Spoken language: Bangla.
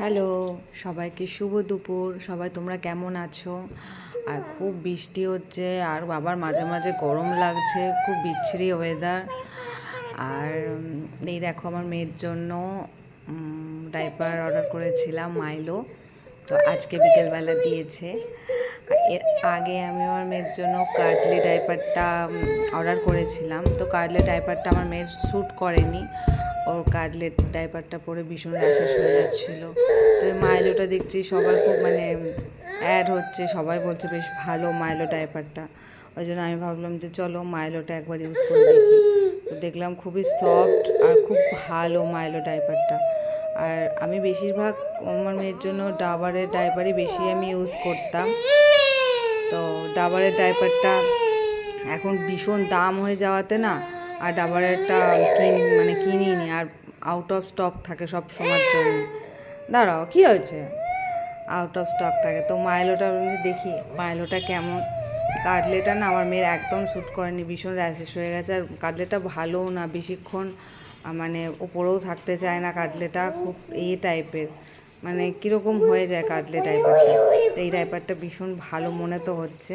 হ্যালো, সবাইকে শুভ দুপুর। সবাই তোমরা কেমন আছো? আর খুব বৃষ্টি হচ্ছে আর আবার মাঝে মাঝে গরম লাগছে, খুব বিচ্ছিরি ওয়েদার। আর এই দেখো আমার মেয়ের জন্য ডাইপার অর্ডার করেছিলাম মাইলো, তো আজকে বিকেলবেলা দিয়েছে। এর আগে আমি আমার মেয়ের জন্য কার্ডলি ডাইপারটা অর্ডার করেছিলাম, তো কার্ডলি ডাইপারটা আমার মেয়ের স্যুট করেনি। ওর কার্ডলেট ডাইপারটা পরে ভীষণ র্যাশেস হয়ে যাচ্ছিলো। তো এই মাইলোটা দেখছি সবার খুব অ্যাড হচ্ছে, সবাই বলছে বেশ ভালো মাইলো ডাইপারটা। ওই জন্য আমি ভাবলাম যে চলো মাইলোটা একবার ইউজ করে দেখি। তো দেখলাম খুবই সফট আর খুব ভালো মাইলো ডাইপারটা। আর আমি বেশিরভাগ আমার মেয়ের জন্য ডাবারের ডাইপারই বেশি আমি ইউজ করতাম। তো ডাবারের ডাইপারটা এখন ভীষণ দাম হয়ে যাওয়াতে না আর ডাবারেরটা কিনিনি, আর আউট অফ স্টক থাকে সব সময়ের জন্য। দাঁড়াও, কী হয়েছে? আউট অফ স্টক থাকে। তো মাইলোটা দেখি মাইলোটা কেমন। কাটলেটা না আমার মেয়ের একদম শ্যুট করেনি, ভীষণ র্যাশেস হয়ে গেছে। আর কাটলেটা ভালোও না, বেশিক্ষণ ওপরেও থাকতে চায় না। কাটলেটা খুব টাইপের, কীরকম হয়ে যায় কাটলে ডাইপারটা। তো এই ডাইপারটা ভীষণ ভালো মনে তো হচ্ছে।